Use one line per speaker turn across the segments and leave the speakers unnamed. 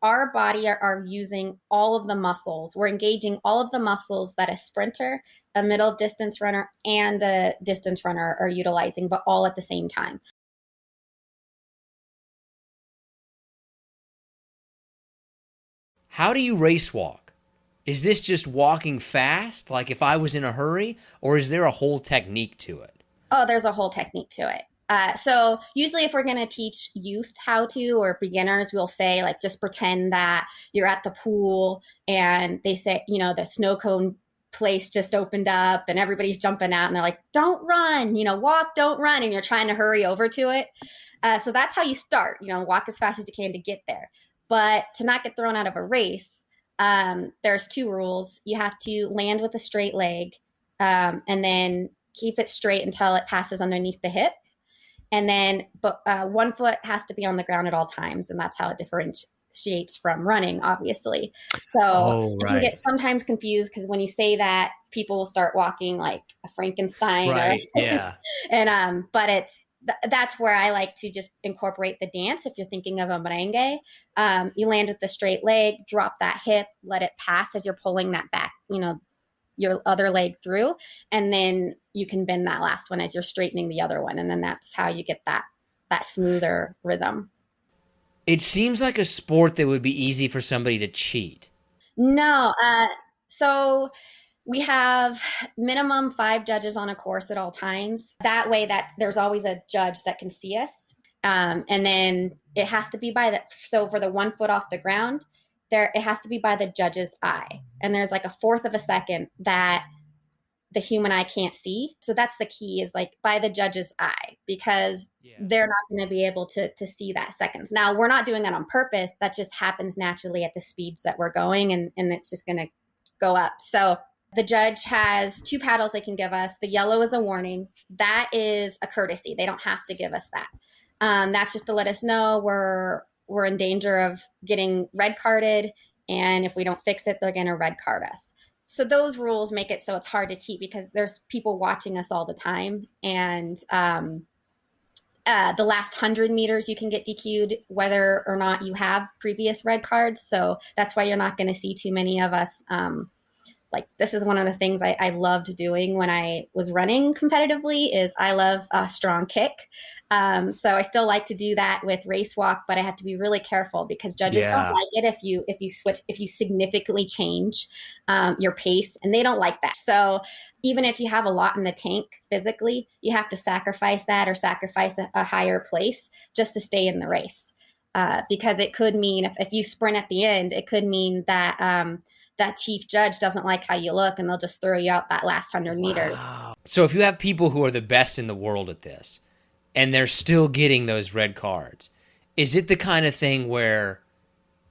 our body are using all of the muscles. We're engaging all of the muscles that a sprinter, a middle distance runner, and a distance runner are utilizing, but all at the same time.
How do you race walk? Is this just walking fast, like if I was in a hurry, or is there a whole technique to it?
Oh, there's a whole technique to it. So usually if we're going to teach youth how to, or beginners, we'll say like, just pretend that you're at the pool and they say, the snow cone place just opened up and everybody's jumping out and they're like, don't run, walk, don't run. And you're trying to hurry over to it. So that's how you start, walk as fast as you can to get there. But to not get thrown out of a race, there's two rules. You have to land with a straight leg, and then keep it straight until it passes underneath the hip. And then one foot has to be on the ground at all times. And that's how it differentiates from running, obviously. So it can get sometimes confused because when you say that, people will start walking like a Frankenstein.
Right, yeah.
And that's where I like to just incorporate the dance. If you're thinking of a merengue, you land with the straight leg, drop that hip, let it pass as you're pulling that back, your other leg through, and then you can bend that last one as you're straightening the other one. And then that's how you get that smoother rhythm.
It seems like a sport that would be easy for somebody to cheat.
No. So we have minimum 5 judges on a course at all times. That way that there's always a judge that can see us. And then it has to be so for the 1 foot off the ground, it has to be by the judge's eye. And there's like a fourth of a second that the human eye can't see. So that's the key, is like by the judge's eye, because they're not going to be able to see that seconds. Now, we're not doing that on purpose. That just happens naturally at the speeds that we're going, and it's just going to go up. So the judge has 2 paddles they can give us. The yellow is a warning. That is a courtesy. They don't have to give us that. That's just to let us know we're in danger of getting red carded. And if we don't fix it, they're going to red card us. So those rules make it so it's hard to cheat because there's people watching us all the time. And the last 100 meters, you can get DQ'd whether or not you have previous red cards. So that's why you're not going to see too many of us. Like, this is one of the things I loved doing when I was running competitively, is I love a strong kick. So I still like to do that with race walk, but I have to be really careful because judges don't like it if you significantly change your pace, and they don't like that. So even if you have a lot in the tank physically, you have to sacrifice that, or sacrifice a higher place just to stay in the race. Because it could mean if you sprint at the end, it could mean that that chief judge doesn't like how you look, and they'll just throw you out that last 100 meters.
So if you have people who are the best in the world at this, and they're still getting those red cards, is it the kind of thing where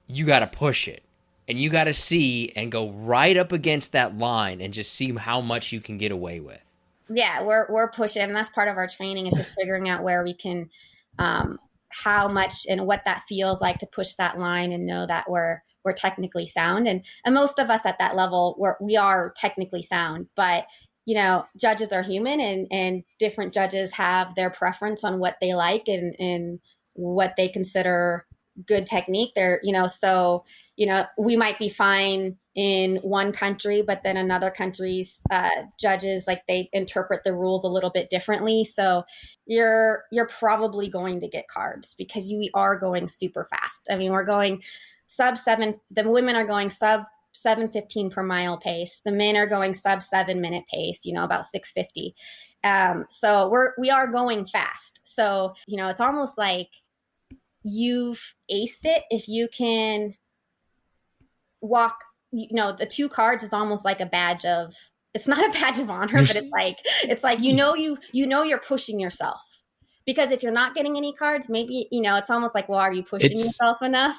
you got to push it, and you got to see and go right up against that line and just see how much you can get away with?
Yeah, we're pushing, and that's part of our training, is just figuring out where we can, how much and what that feels like to push that line and know that we're technically sound. And most of us at that level, we are technically sound, but judges are human, and different judges have their preference on what they like and what they consider good technique. So we might be fine in one country, but then another country's judges, like, they interpret the rules a little bit differently. So you're probably going to get cards because we are going super fast. I mean, we're going sub 7. The women are going sub 7:15 per mile pace. The men are going sub 7 minute pace, about 6:50. So we are going fast. So, it's almost like you've aced it if you can walk. The 2 cards is almost like a badge of, it's not a badge of honor, but it's like you're pushing yourself. Because if you're not getting any cards, maybe, it's almost like, well, are you pushing yourself enough?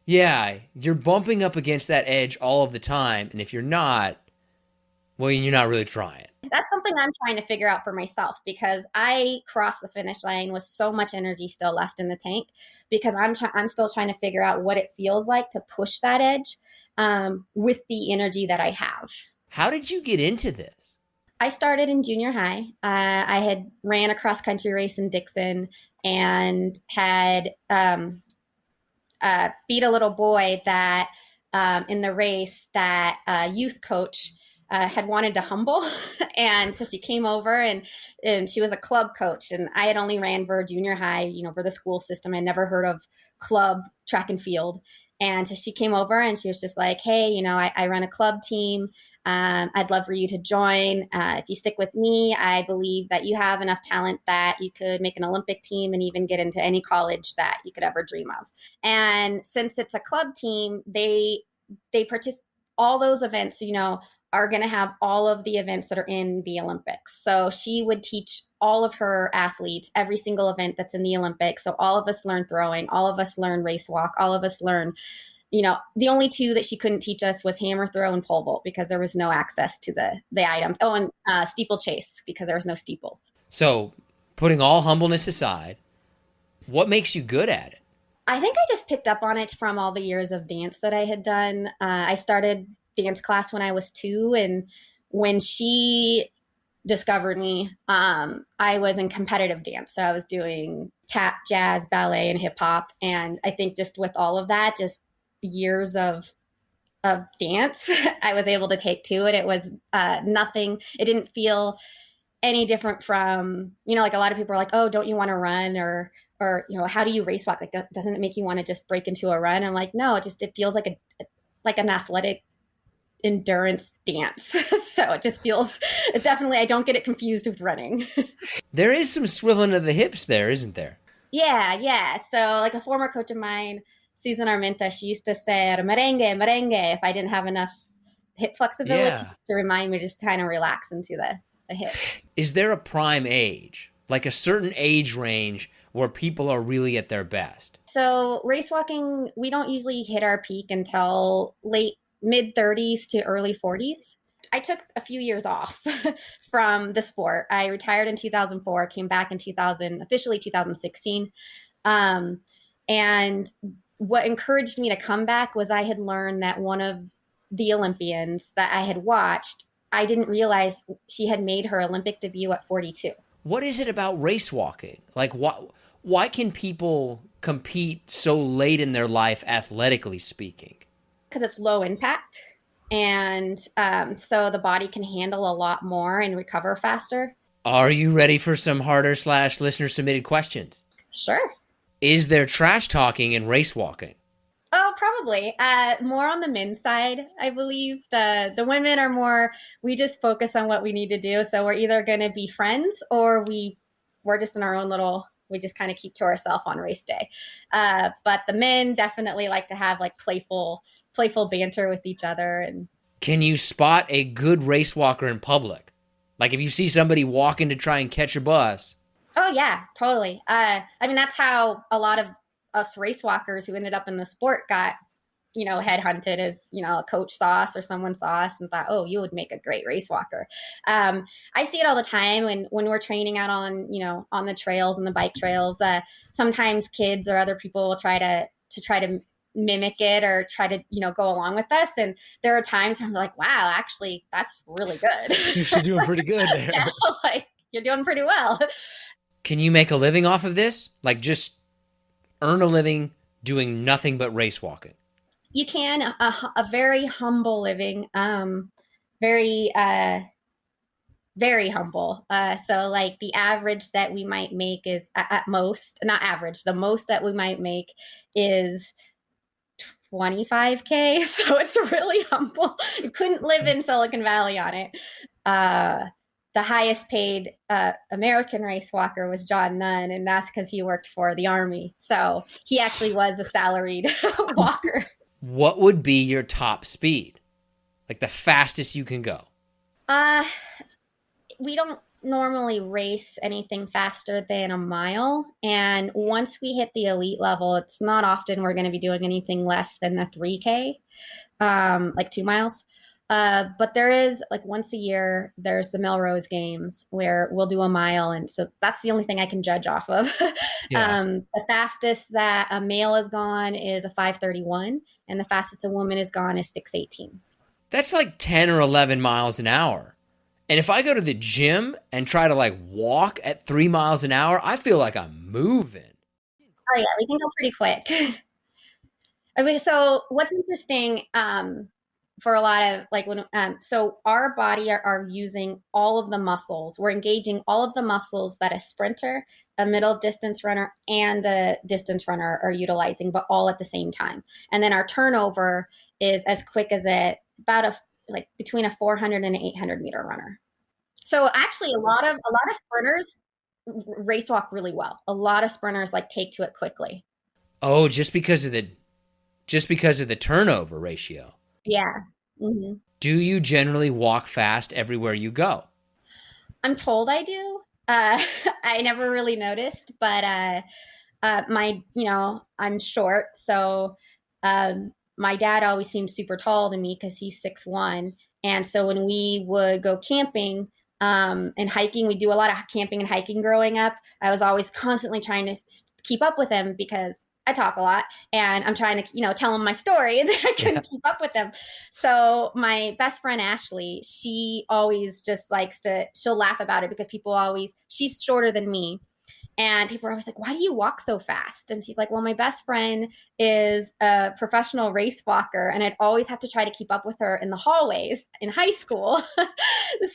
Yeah, you're bumping up against that edge all of the time. And if you're not, well, you're not really trying.
That's something I'm trying to figure out for myself, because I crossed the finish line with so much energy still left in the tank, because I'm still trying to figure out what it feels like to push that edge with the energy that I have.
How did you get into this?
I started in junior high. I had ran a cross country race in Dixon and had beat a little boy that in the race that a youth coach had wanted to humble. And so she came over and she was a club coach. And I had only ran for junior high, for the school system. I never heard of club track and field. And so she came over and she was just like, hey, I run a club team. I'd love for you to join. If you stick with me, I believe that you have enough talent that you could make an Olympic team and even get into any college that you could ever dream of. And since it's a club team, they participate all those events, are going to have all of the events that are in the Olympics. So she would teach all of her athletes every single event that's in the Olympics. So all of us learn throwing, all of us learn race walk, all of us learn, the only two that she couldn't teach us was hammer throw and pole vault because there was no access to the items. Oh, and steeplechase because there was no steeples.
So putting all humbleness aside, what makes you good at it?
I think I just picked up on it from all the years of dance that I had done. I started dance class when I was 2, and when she discovered me, I was in competitive dance. So I was doing tap, jazz, ballet, and hip hop. And I think just with all of that, just years of dance, I was able to take to it. It was nothing. It didn't feel any different from, like a lot of people are like, oh, don't you want to run? Or how do you race walk? Like, doesn't it make you want to just break into a run? I'm like, no, it feels like an athletic endurance dance. So it just feels, definitely, I don't get it confused with running.
There is some swilling of the hips there, isn't there?
Yeah. So like a former coach of mine, Susan Armenta, she used to say merengue if I didn't have enough hip flexibility to remind me to just kind of relax into the hips.
Is there a prime age, like a certain age range where people are really at their best?
So race walking, we don't usually hit our peak until mid 30s to early 40s. I took a few years off from the sport. I retired in 2004, came back in officially 2016. And what encouraged me to come back was I had learned that one of the Olympians that I had watched, I didn't realize she had made her Olympic debut at 42.
What is it about race walking? Like, why can people compete so late in their life, athletically speaking?
Because it's low impact. And so the body can handle a lot more and recover faster.
Are you ready for some harder / listener submitted questions?
Sure.
Is there trash talking in race walking?
Oh, probably. More on the men's side, I believe. The women are more, we just focus on what we need to do. So we're either going to be friends or we're just in our own little, we just kind of keep to ourselves on race day. But the men definitely like to have like playful banter with each other. And
can you spot a good race walker in public? Like if you see somebody walking to try and catch a bus.
Oh yeah, totally. That's how a lot of us race walkers who ended up in the sport got, headhunted as, a coach saw us or someone saw us and thought, oh, you would make a great race walker. I see it all the time when we're training out on the trails and the bike trails. Sometimes kids or other people will try to mimic it or try to, go along with us. And there are times where I'm like, wow, actually, that's really good.
You're doing pretty good there.
Like, you're doing pretty well.
Can you make a living off of this? Like just earn a living doing nothing but race walking?
You can, a very humble living, very humble. So like the average that we might make is at most, not average, the most that we might make is $25K. So it's really humble. You couldn't live in Silicon Valley on it. The highest paid American race walker was John Nunn, and that's because he worked for the Army. So he actually was a salaried walker.
What would be your top speed? Like the fastest you can go?
We don't normally race anything faster than a mile. And once we hit the elite level, it's not often we're going to be doing anything less than the 3K, like 2 miles. But there is like once a year, there's the Melrose Games where we'll do a mile. And so that's the only thing I can judge off of.
Yeah.
The fastest that a male has gone is a 5:31, and the fastest a woman has gone is 6:18.
That's like 10 or 11 miles an hour. And if I go to the gym and try to like walk at 3 miles an hour, I feel like I'm moving.
Oh yeah, we can go pretty quick. I mean, so what's interesting for a lot of like when so our body are using all of the muscles. We're engaging all of the muscles that a sprinter, a middle distance runner, and a distance runner are utilizing, but all at the same time. And then our turnover is as quick as it about a like between a 400 and an 800-meter runner. So actually, a lot of sprinters race walk really well. A lot of sprinters like take to it quickly.
Oh, just because of the turnover ratio.
Yeah. Hmm.
Do you generally walk fast everywhere you go?
I'm told I do. I never really noticed, but I'm short, so my dad always seemed super tall to me because he's 6'1", and so when we would go camping and hiking, we do a lot of camping and hiking growing up. I was always constantly trying to keep up with him because I talk a lot and I'm trying to, tell him my story and I
Yeah.
couldn't keep up with him. So my best friend Ashley, she always just she'll laugh about it because she's shorter than me. And people are always like, why do you walk so fast? And she's like, well, my best friend is a professional race walker, and I'd always have to try to keep up with her in the hallways in high school.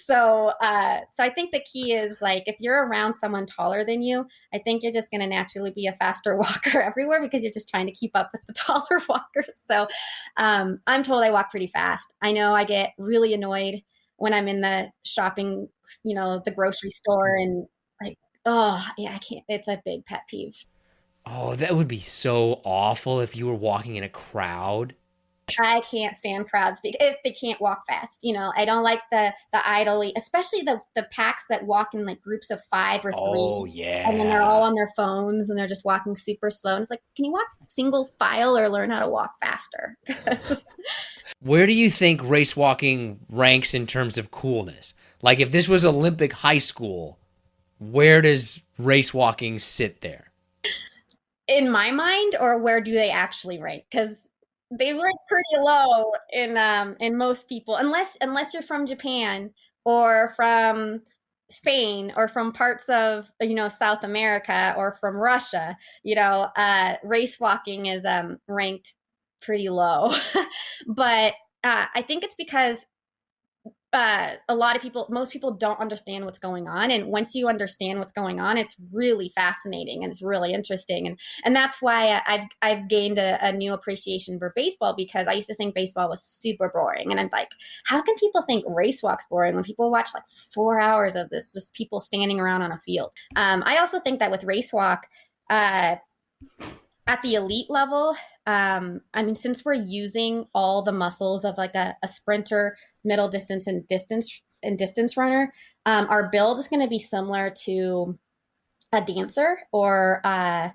So I think the key is like, if you're around someone taller than you, I think you're just going to naturally be a faster walker everywhere because you're just trying to keep up with the taller walkers. So I'm told I walk pretty fast. I know I get really annoyed when I'm in the shopping, the grocery store and like, oh, yeah, I can't. It's a big pet peeve.
Oh, that would be so awful if you were walking in a crowd.
I can't stand crowds if they can't walk fast. I don't like the idly, especially the packs that walk in like groups of 5 or 3,
Oh,
and then they're all
yeah.
on their phones and they're just walking super slow. And it's like, can you walk single file or learn how to walk faster?
Where do you think race walking ranks in terms of coolness? Like, if this was Olympic high school, where does race walking sit there?
In my mind, or where do they actually rank? Because they rank pretty low in most people, unless you're from Japan or from Spain or from parts of South America or from Russia. Race walking is ranked pretty low, but I think it's because a lot of people, most people don't understand what's going on. And once you understand what's going on, it's really fascinating and it's really interesting. And that's why I've gained a new appreciation for baseball, because I used to think baseball was super boring. And I'm like, how can people think race walks boring when people watch like 4 hours of this, just people standing around on a field? I also think that with race walk, uh, at the elite level, I mean, since we're using all the muscles of like a sprinter, middle distance, and distance runner, our build is going to be similar to a dancer or I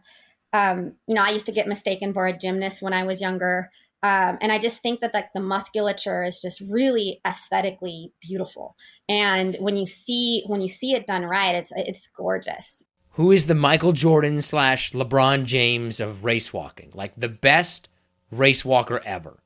used to get mistaken for a gymnast when I was younger. And I just think that like the musculature is just really aesthetically beautiful. And when you see it done right, it's gorgeous.
Who is the Michael Jordan slash LeBron James of race walking? Like the best race walker ever.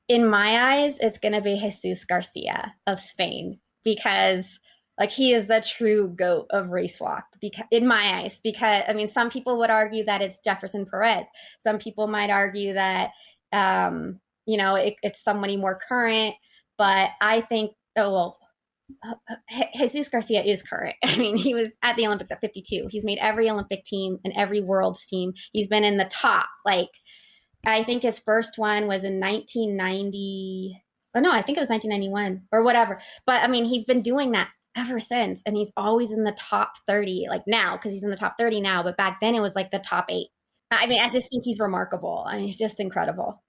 In my eyes, it's going to be Jesus Garcia of Spain, because like he is the true goat of race walk, because in my eyes, because I mean, some people would argue that it's Jefferson Perez. Some people might argue that it's somebody more current, but I think, oh well, Jesus Garcia is current. I mean, he was at the Olympics at 52. He's made every Olympic team and every world's team. He's been in the top. Like, I think his first one was in 1990. Oh, no, I think it was 1991 or whatever. But I mean, he's been doing that ever since. And he's always in the top 30, like now, because he's in the top 30 now. But back then it was like the top 8. I mean, I just think he's remarkable. I mean, he's just incredible.